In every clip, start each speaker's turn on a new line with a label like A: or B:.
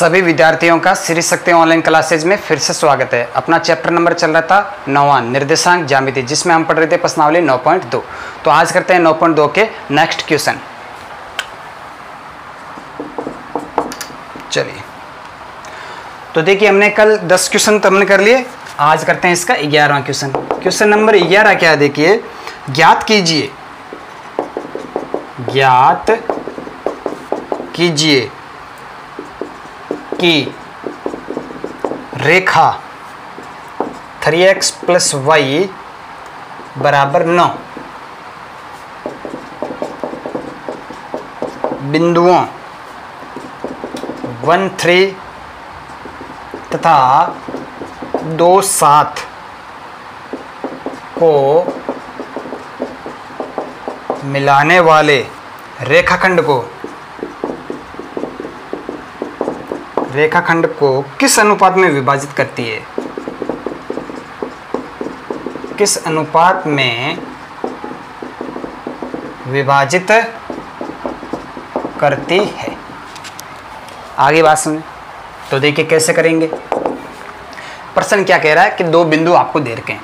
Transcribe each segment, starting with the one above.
A: सभी विद्यार्थियों का श्री शक्ति ऑनलाइन क्लासेज में फिर से स्वागत है। अपना चैप्टर नंबर चल रहा था 9वां निर्देशांक ज्यामिति, जिसमें हम पढ़ रहे थे प्रश्नावली 9.2। तो आज करते हैं 9.2 के नेक्स्ट क्वेश्चन। चलिए, तो देखिए हमने कल 10 क्वेश्चन तो हमने कर लिए, आज करते हैं इसका 11वां क्वेश्चन। क्वेश्चन नंबर 11 क्या है, देखिए, ज्ञात कीजिए कि रेखा 3x + y = 9 बिंदुओं 1, 3 तथा 2, 7 को मिलाने वाले रेखाखंड को किस अनुपात में विभाजित करती है? किस अनुपात में विभाजित करती है? आगे बात सुनिए। तो देखिए कैसे करेंगे। प्रश्न क्या कह रहा है कि दो बिंदु आपको दे रखे हैं।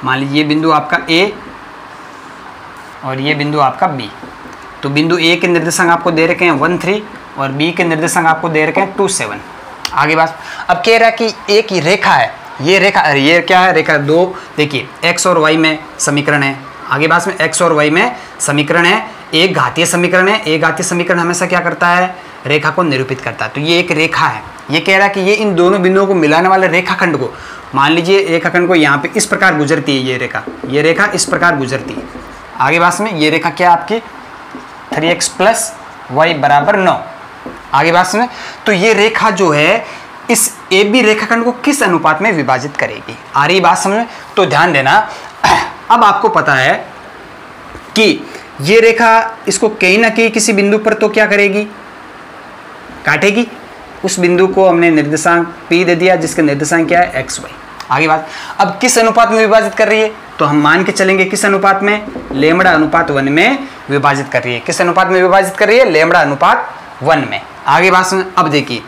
A: मान लीजिए ये बिंदु आपका A और ये बिंदु आपका B। तो बिंदु A के निर्देशांक आपको दे रखे हैं 1, 3 और B के निर्देशांक आपको दे रखे हैं 2, 7। आगे बात, अब कह रहा है कि एक ही रेखा है, ये क्या है, रेखा 2। देखिए x और y में समीकरण है। आगे बात में x और y में समीकरण है, एक घातीय समीकरण है। एक घातीय समीकरण हमेशा क्या करता है, रेखा को निरूपित करता है। तो ये एक रेखा है। ये कह रहा है कि ये इन दोनों बिंदुओं को मिलाने वाले रेखाखंड को, मान लीजिए रेखाखंड को यहाँ पे इस प्रकार गुजरती है, ये रेखा इस प्रकार गुजरती है। आगे बात में ये रेखा क्या आपकी 3x + y = 9। आगे बात में, तो ये रेखा जो है इस AB रेखाखंड को किस अनुपात में विभाजित करेगी? आ रही बात समझ में? तो ध्यान देना। अब आपको पता है कि ये रेखा इसको कहीं ना कहीं किसी बिंदु पर तो क्या करेगी, काटेगी। उस बिंदु को हमने निर्देशांक P दे दिया, जिसका निर्देशांक क्या है, x, y। आगे बात, अब किस अनुपात में विभाजित कर रही है? तो हम मान के चलेंगे किस अनुपात में, λ/1 में विभाजित कर रही है। किस अनुपात में विभाजित कर रही है, λ/1 में। आगे बात सुन। अब देखिए,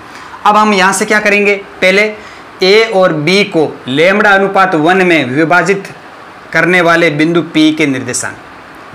A: अब हम यहाँ से क्या करेंगे, पहले A और B को λ/1 में विभाजित करने वाले बिंदु P के निर्देशांक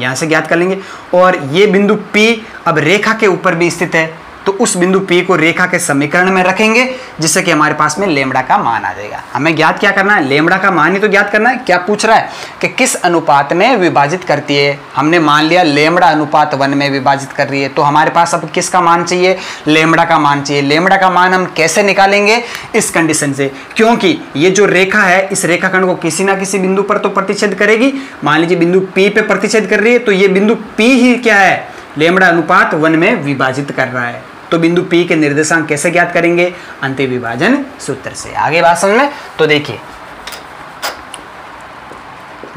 A: यहाँ से ज्ञात कर लेंगे। और ये बिंदु P अब रेखा के ऊपर भी स्थित है, तो उस बिंदु P को रेखा के समीकरण में रखेंगे, जिससे कि हमारे पास में लैम्ब्डा का मान आ जाएगा। हमें ज्ञात क्या करना है, लैम्ब्डा का मान ही तो ज्ञात करना है। क्या पूछ रहा है कि किस अनुपात में विभाजित करती है। हमने मान लिया λ/1 में विभाजित कर रही है, तो हमारे पास अब किसका मान चाहिए, लैम्ब्डा का मान चाहिए। लैम्ब्डा का मान हम कैसे निकालेंगे, इस कंडीशन से, क्योंकि ये जो रेखा है इस रेखाखंड को किसी ना किसी बिंदु पर तो प्रतिच्छेद करेगी। मान लीजिए बिंदु P पे प्रतिच्छेद कर रही है, तो ये बिंदु P ही क्या है, λ/1 में विभाजित कर रहा है। तो बिंदु P के निर्देशांक कैसे ज्ञात करेंगे, अंत्य विभाजन सूत्र से। आगे बात समझ में? तो देखिए,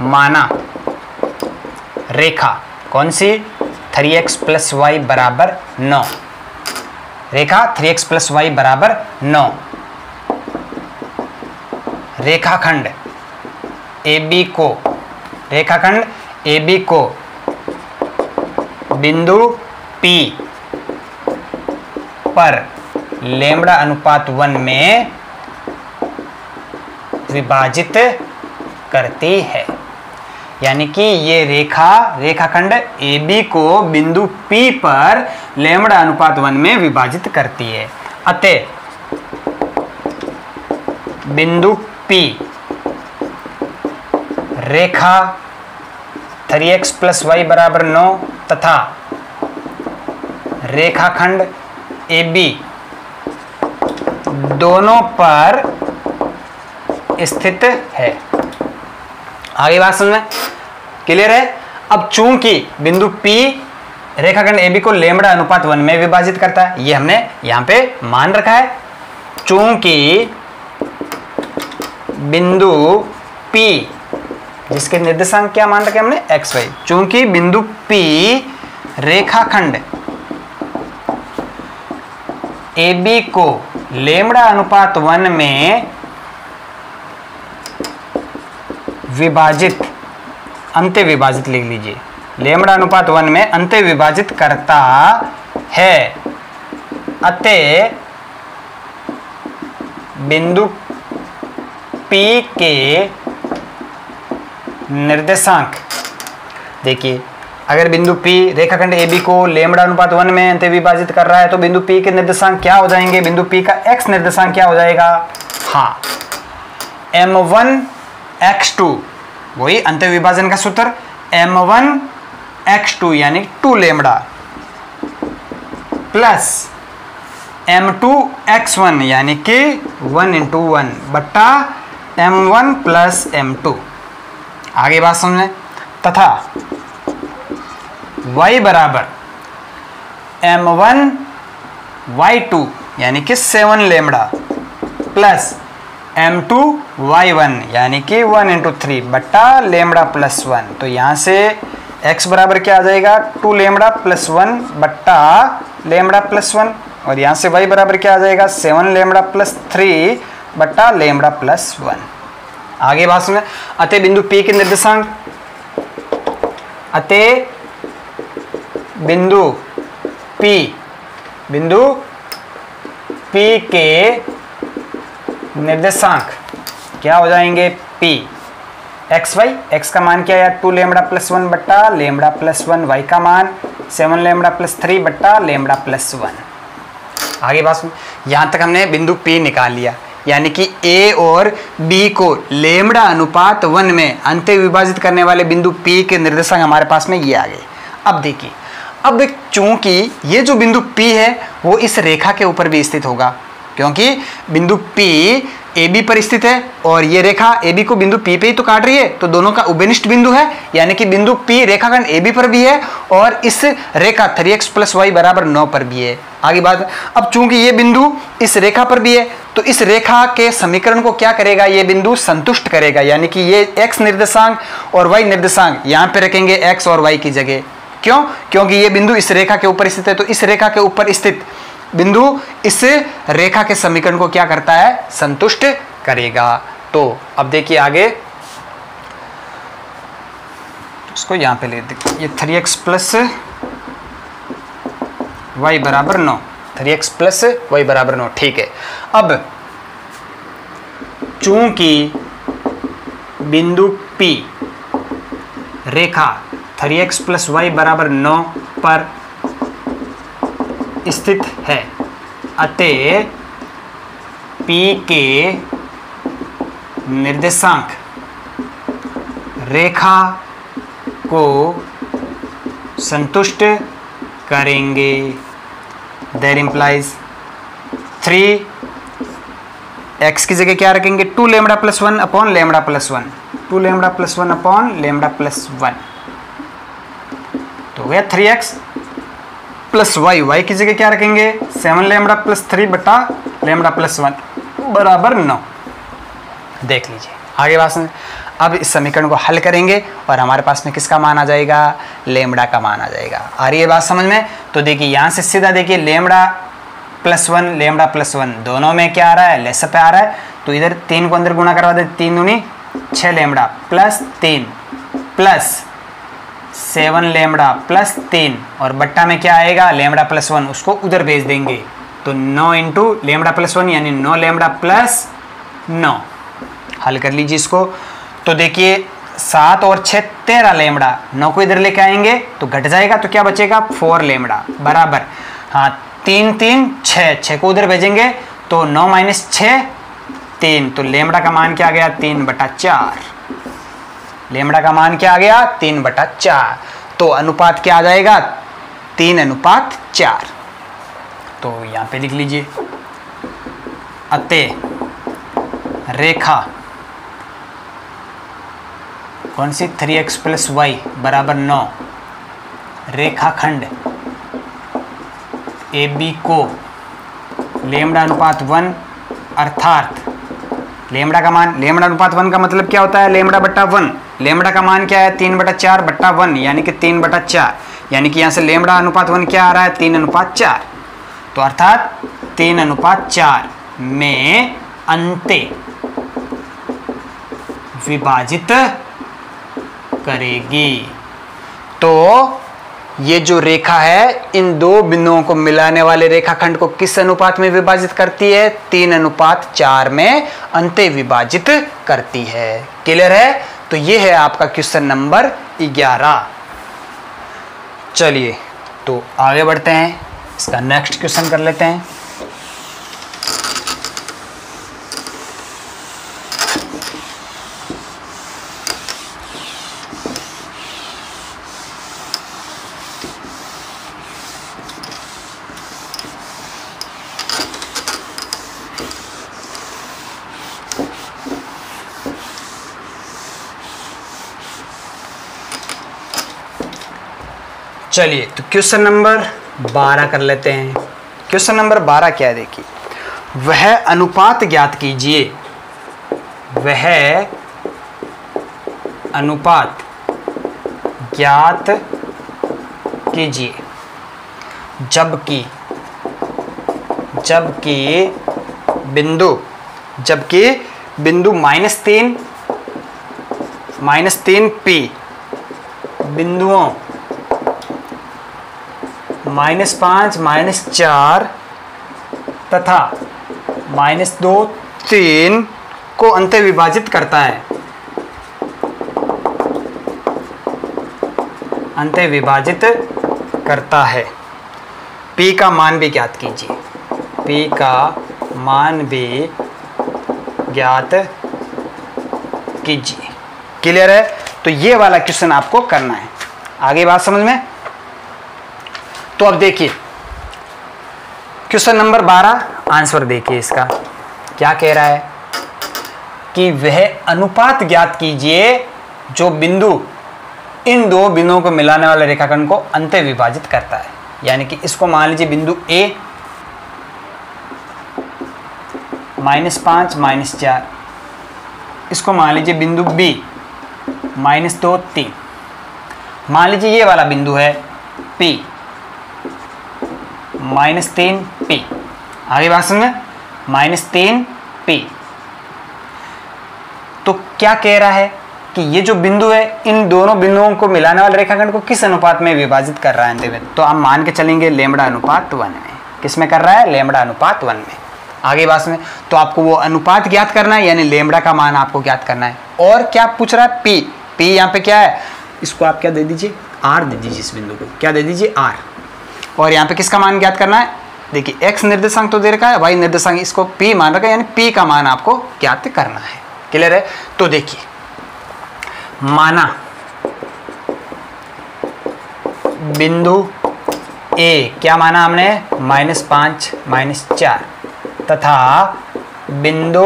A: माना रेखा कौन सी, 3x + y = 9। रेखा 3x + y = 9। रेखाखंड AB को बिंदु P पर λ/1 में विभाजित करती है। यानी कि ये रेखाखंड AB को बिंदु P पर λ/1 में विभाजित करती है। अतः बिंदु P रेखा 3x + y = 9 तथा रेखाखंड AB दोनों पर स्थित है। आगे बात समझ में क्लियर है? अब चूंकि बिंदु P रेखाखंड AB को λ/1 में विभाजित करता है, ये हमने यहां पे मान रखा है। चूंकि बिंदु P, जिसके निर्देशांक क्या मान रखे हमने, x, y। चूंकि बिंदु P रेखाखंड AB को λ/1 में विभाजित, अंत्य विभाजित लिख लीजिए, λ/1 में अंत्य विभाजित करता है। अतः बिंदु P के निर्देशांक, देखिए अगर बिंदु P रेखाखंड AB को लैम्ब्डा अनुपात 1 में अंत विभाजित कर रहा है तो बिंदु P के निर्देशांक क्या हो जाएंगे, बिंदु P का x निर्देशांक क्या हो जाएगा, हाँ m1 x2, वही अंत विभाजन का सूत्र m1 x2 यानी 2 लैम्ब्डा प्लस m2 x1 यानी कि 1 इंटू 1 बट्टा m1 प्लस m2। आगे बात समझें, तथा y बराबर m1 y2 यानी कि 7 लैम्ब्डा प्लस m2 y1 यानी कि 1 इंटू 3 बट्टा लैम्ब्डा प्लस 1। तो यहाँ से x बराबर क्या आ जाएगा, 2 लैम्ब्डा प्लस 1 बट्टा लैम्ब्डा प्लस 1, और यहाँ से y बराबर क्या आ जाएगा, 7 लैम्ब्डा प्लस 3 बट्टा लैम्ब्डा प्लस 1। आगे बात सुने, अतः बिंदु P के निर्देशांक, अतः बिंदु P के निर्देशांक क्या हो जाएंगे, P एक्स वाई, एक्स का मान क्या है 2 लैम्ब्डा प्लस 1 बट्टा लैम्ब्डा प्लस 1, वाई का मान 7 लैम्ब्डा प्लस 3 बट्टा लैम्ब्डा प्लस 1। आगे बात सुन, यहाँ तक हमने बिंदु P निकाल लिया, यानी कि A और B को लैम्ब्डा अनुपात 1 में अंत विभाजित करने वाले बिंदु P के निर्देशांक हमारे पास में ये आ गए। अब देखिए, अब चूंकि ये जो बिंदु P है वो इस रेखा के ऊपर भी स्थित होगा, क्योंकि बिंदु P AB पर स्थित है और ये रेखा AB को बिंदु P पे ही तो काट रही है, तो दोनों का उभयनिष्ठ बिंदु है, यानी कि बिंदु P रेखाखंड AB पर भी है और इस रेखा 3x प्लस वाई बराबर 9 पर भी है। आगे बात, अब चूंकि ये बिंदु इस रेखा पर भी है तो इस रेखा के समीकरण को क्या करेगा, ये बिंदु संतुष्ट करेगा, यानी कि ये x निर्देशांक और y निर्देशांक यहाँ पे रखेंगे x और y की जगह। क्यों, क्योंकि ये बिंदु इस रेखा के ऊपर स्थित है, तो इस रेखा के ऊपर स्थित बिंदु इस रेखा के समीकरण को क्या करता है, संतुष्ट करेगा। तो अब देखिए आगे, इसको यहां पे ले देखिए, ये 3x प्लस वाई बराबर 9, 3x प्लस वाई बराबर 9, ठीक है। अब चूंकि बिंदु P रेखा 3x प्लस वाई बराबर 9 पर स्थित है, अतः P के निर्देशांक रेखा को संतुष्ट करेंगे। दैट इम्प्लाइज 3x की जगह क्या रखेंगे, 2 lambda plus 1 upon lambda plus 1, 2 lambda plus 1 upon lambda plus 1, तो गया 3x प्लस वाई, वाई की जगह क्या रखेंगे, 7 लैम्ब्डा प्लस 3 बटा लैम्ब्डा प्लस 1 बराबर 9। देख लीजिए आगे बात सुनिए, अब इस समीकरण को हल करेंगे और हमारे पास में किसका मान आ जाएगा, लैम्ब्डा का मान आ जाएगा। आ रही है बात समझ में, तो देखिए यहाँ से सीधा देखिए लैम्ब्डा प्लस 1 लैम्ब्डा प्लस 1 दोनों में क्या आ रहा है, लेस पे आ रहा है, तो इधर 3 को अंदर गुणा करवा दे, 3 दूनी 6 lambda plus 3 plus 7 lambda plus 3 और बट्टा में क्या आएगा, लैम्ब्डा प्लस 1, उसको उधर भेज देंगे, तो 9 इंटू लैम्ब्डा प्लस 1 यानी 9 लैम्ब्डा प्लस 9। हल कर लीजिए इसको, तो देखिए 7 और 6 13 लैम्ब्डा, 9 को इधर लेके आएंगे तो घट जाएगा, तो क्या बचेगा 4 लैम्ब्डा बराबर, हाँ 3 3 6, 6 को उधर भेजेंगे तो 9 माइनस 6 3, तो लैम्ब्डा का मान क्या आ गया 3/4, लैम्ब्डा का मान क्या आ गया 3/4, तो अनुपात क्या आ जाएगा 3:4। तो यहाँ पे लिख लीजिए, अतः रेखा कौन सी 3x प्लस वाई बराबर 9 रेखाखंड AB को लैम्ब्डा अनुपात 1 अर्थात लैम्ब्डा का मान, लैम्ब्डा अनुपात 1 का मतलब क्या होता है, लैम्ब्डा बट्टा 1, लैम्ब्डा का मान क्या है 3/4 बट्टा 1 यानी कि 3/4, यानी कि यहाँ से लैम्ब्डा अनुपात 1 क्या आ रहा है 3:4, तो अर्थात 3:4 में अंते विभाजित करेगी। तो ये जो रेखा है इन दो बिंदुओं को मिलाने वाले रेखाखंड को किस अनुपात में विभाजित करती है? 3:4 में अंते विभाजित करती है। क्लियर है? तो ये है आपका क्वेश्चन नंबर 11। चलिए तो आगे बढ़ते हैं, इसका नेक्स्ट क्वेश्चन कर लेते हैं। चलिए तो क्वेश्चन नंबर 12 कर लेते हैं। क्वेश्चन नंबर 12 क्या है? देखिए, वह अनुपात ज्ञात कीजिए, वह अनुपात ज्ञात कीजिए जबकि बिंदु -3 P बिंदुओं -5 -4 तथा -2 3 को अंते विभाजित करता है। अंते विभाजित करता है। P का मान भी ज्ञात कीजिए। P का मान भी ज्ञात कीजिए। क्लियर है? तो ये वाला क्वेश्चन आपको करना है। आगे बात समझ में? तो अब देखिए क्वेश्चन नंबर 12 आंसर देखिए इसका क्या कह रहा है कि वह अनुपात ज्ञात कीजिए जो बिंदु इन दो बिंदुओं को मिलाने वाले रेखाखंड को अंते विभाजित करता है। यानी कि इसको मान लीजिए बिंदु A -5 -4, इसको मान लीजिए बिंदु B -2 3, मान लीजिए ये वाला बिंदु है P -3 P। आगे बात समझ में? -3 P। तो क्या कह रहा है कि ये जो बिंदु है इन दोनों बिंदुओं को मिलाने वाले रेखाखंड को किस अनुपात में विभाजित कर रहा है? तो हम मान के चलेंगे लैम्बडा अनुपात 1 में। किस में कर रहा है? लैम्बडा अनुपात 1 में। आगे बात में तो आपको वो अनुपात ज्ञात करना है, यानी लैम्बडा का मान आपको ज्ञात करना है। और क्या पूछ रहा है? P यहाँ पे क्या है? इसको आप क्या दे दीजिए? R दे दीजिए। इस बिंदु को क्या दे दीजिए? R। और यहाँ पे किसका मान ज्ञात करना है? देखिए x निर्देशांक तो दे रखा है, y निर्देशांक इसको P मान रखा है, यानी P का मान आपको ज्ञात करना है। क्लियर है? तो देखिए माना बिंदु A क्या माना हमने? -5 -4 तथा बिंदु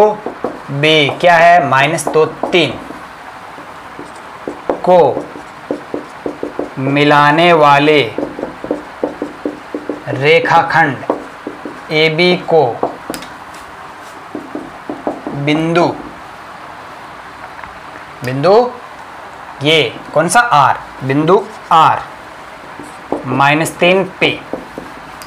A: B क्या है? -2 3 को मिलाने वाले रेखाखंड AB को बिंदु ये कौन सा? R, बिंदु R -3 P।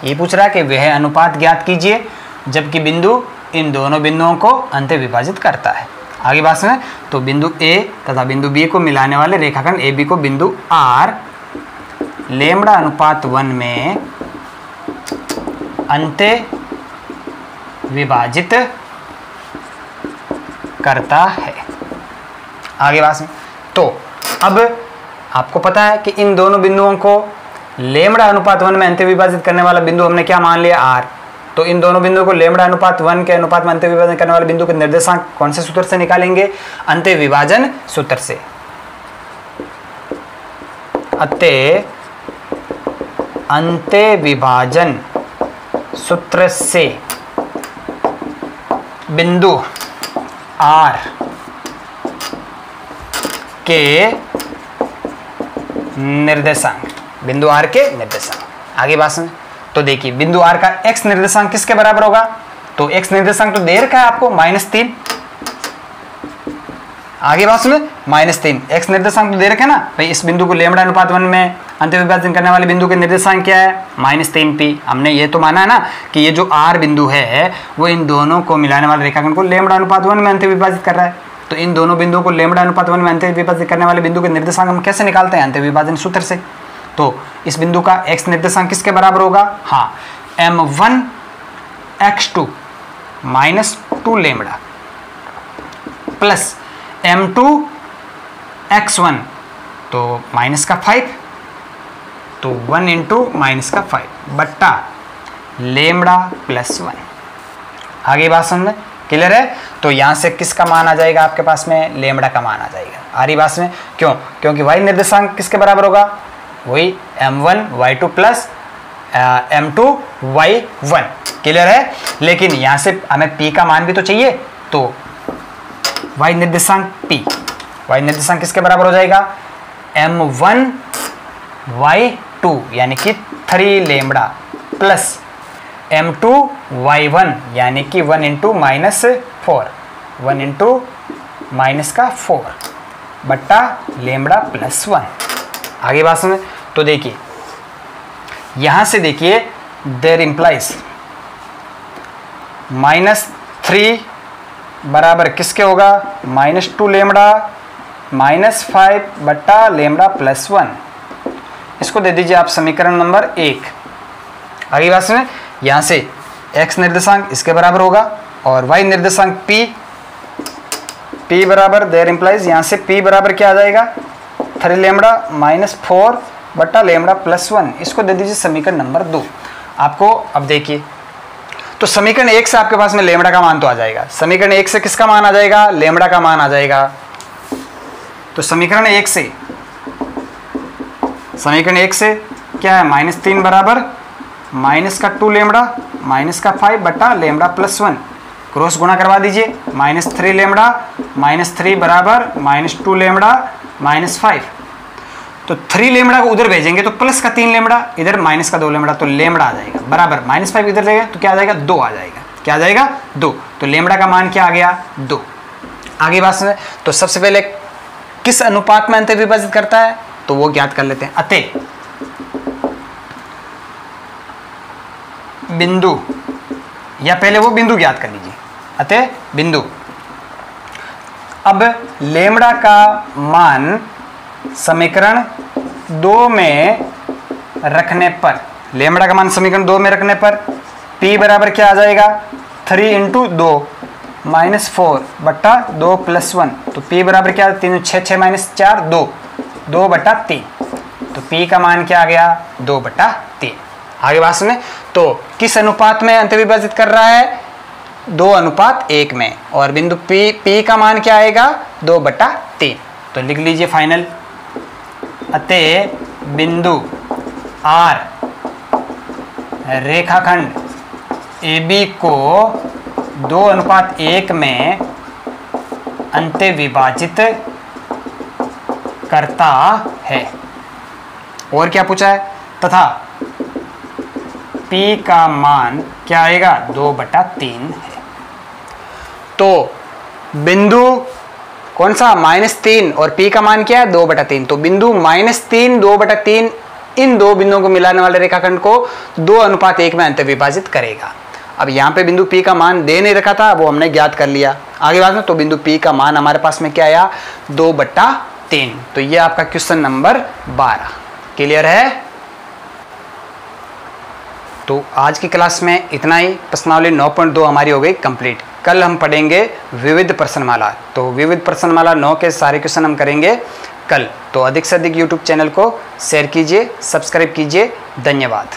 A: ये पूछ रहा है कि वह अनुपात ज्ञात कीजिए जबकि बिंदु इन दोनों बिंदुओं को अंते विभाजित करता है। आगे बात सुने तो बिंदु A तथा बिंदु B को मिलाने वाले रेखाखंड AB को बिंदु R लैम्बडा अनुपात 1 में अंते विभाजित करता है। आगे बात सुने तो अब आपको पता है कि इन दोनों बिंदुओं को लैम्बडा अनुपात 1 में अंते विभाजित करने वाला बिंदु हमने क्या मान लिया? R। तो इन दोनों बिंदुओं को लैम्बडा अनुपात 1 के अनुपात में अंते विभाजन करने वाले बिंदु के निर्देशांक कौन से सूत्र से निकालेंगे? अंते विभाजन सूत्र से। अंते विभाजन सूत्र से बिंदु R के निर्देशांक, बिंदु R के निर्देशांक। आगे बात सुन तो देखिए बिंदु R का x निर्देशांक किसके बराबर होगा? तो x निर्देशांक तो दे रखा है आपको -3। आगे बात सुने -3 x निर्देशांक तो दे रखे ना भाई। इस बिंदु को लैम्बडा अनुपात 1 में अंत विभाजन करने वाले बिंदु के निर्देशांक क्या है? -3 P। हमने ये तो माना है ना कि ये जो R बिंदु है वो इन दोनों को मिलाने वाले रेखाखंड को लैम्बडा अनुपात 1 में अंत विभाजित कर रहा है। तो इन दोनों बिंदुओं को लैम्बडा अनुपात 1 में अंत विभाजित करने वाले बिंदु के निर्देशांक हम कैसे निकालते हैं? अंत विभाजन सूत्र से। तो इस बिंदु का x निर्देशांक किसके बराबर होगा? हाँ, m1 x2 minus 2 lambda plus m2 x1 तो माइनस का 5 तो 1 इंटू माइनस का 5 बट्टा लेमड़ा प्लस 1। आगे बात समझ में क्लियर है? तो यहाँ से किसका मान आ जाएगा आपके पास में? लेमड़ा का मान आ जाएगा। आ रही बात में? क्यों? क्योंकि y निर्देशांक किसके बराबर होगा? वही m1 y2 plus m2 y1। Clear है? लेकिन यहाँ से हमें p का मान भी तो चाहिए, तो y निर्देशांक p, y निर्देशांक किसके बराबर हो जाएगा? m1 y2 यानी कि 3 लेमड़ा प्लस m2 y1 यानी कि 1 इंटू माइनस 4, 1 इंटू माइनस का 4 बट्टा लेमड़ा प्लस 1। आगे बात समझ? तो देखिए यहां से देखिए देयर इंप्लाइज -3 बराबर किसके होगा? -2 लेमड़ा -5 बट्टा लेमड़ा प्लस 1। इसको दे दीजिए आप समीकरण नंबर 1। आगे बात सुने, यहां से x निर्देशांक इसके बराबर होगा और y निर्देशांक p बराबर देयर इंप्लाइज यहां से p बराबर क्या आ जाएगा? 3 लेमड़ा -4 बट्टा लेमड़ा प्लस 1। इसको दे दीजिए समीकरण नंबर 2। आपको अब देखिए, तो समीकरण 1 से आपके पास में लेमड़ा का मान तो आ जाएगा। समीकरण 1 से किसका मान आ जाएगा? लेमड़ा का मान आ जाएगा। तो समीकरण 1 से क्या है? -3 बराबर माइनस का 2 लेमड़ा माइनस का 5 बट्टा लेमड़ा प्लस 1। क्रॉस गुणा करवा दीजिए, -3 लेमड़ा -3 बराबर -2 लेमड़ा -5। तो 3 लेमड़ा को उधर भेजेंगे तो प्लस का 3 लेमड़ा, इधर माइनस का 2 लेमड़ा, तो लेमड़ा आ जाएगा बराबर -5 इधर जाएगा तो क्या आ जाएगा? 2 आ जाएगा। क्या आ जाएगा? 2। तो लेमड़ा का मान क्या आ गया? 2। आगे बात सुने, तो सबसे पहले किस अनुपात में अंतर विभाजित करता है तो वो ज्ञात कर लेते हैं। अतः बिंदु, या पहले वो बिंदु ज्ञात कर लीजिए। अतः बिंदु, अब लेमड़ा का मान समीकरण 2 में रखने पर, लेमड़ा का मान समीकरण 2 में रखने पर p बराबर क्या आ जाएगा? 3 इंटू 2 -4 बट्टा 2 प्लस 1। तो p बराबर क्या? 3 6 6 -4 2 2 बट्टा 3। तो p का मान क्या आ गया? 2 बट्टा 3। आगे बात सुने, तो किस अनुपात में अंतर विभाजित कर रहा है? 2:1 में। और बिंदु p का मान क्या आएगा? 2 बट्टा 3। तो लिख लीजिए फाइनल। अतः बिंदु R रेखाखंड AB को 2:1 में अंतर विभाजित करता है। और क्या पूछा है? तथा P का मान क्या आएगा? 2 बट्टा 3 है। तो बिंदु कौन सा? -3 और p का मान क्या है? 2 बटा 3। तो बिंदु -3 2 बटा 3 इन दो बिंदुओं को मिलाने वाले रेखाखंड को 2:1 में अंतर विभाजित करेगा। अब यहाँ पे बिंदु p का मान दे नहीं रखा था, वो हमने ज्ञात कर लिया। आगे बात में, तो बिंदु p का मान हमारे पास में क्या आया? 2 बट्टा 3। तो ये आपका क्वेश्चन नंबर 12। क्लियर है? तो आज की क्लास में इतना ही। प्रश्नावली 9.2 हमारी हो गई कंप्लीट। कल हम पढ़ेंगे विविध प्रश्नमाला। तो विविध प्रश्नमाला 9 के सारे क्वेश्चन हम करेंगे कल। तो अधिक से अधिक यूट्यूब चैनल को शेयर कीजिए, सब्सक्राइब कीजिए। धन्यवाद।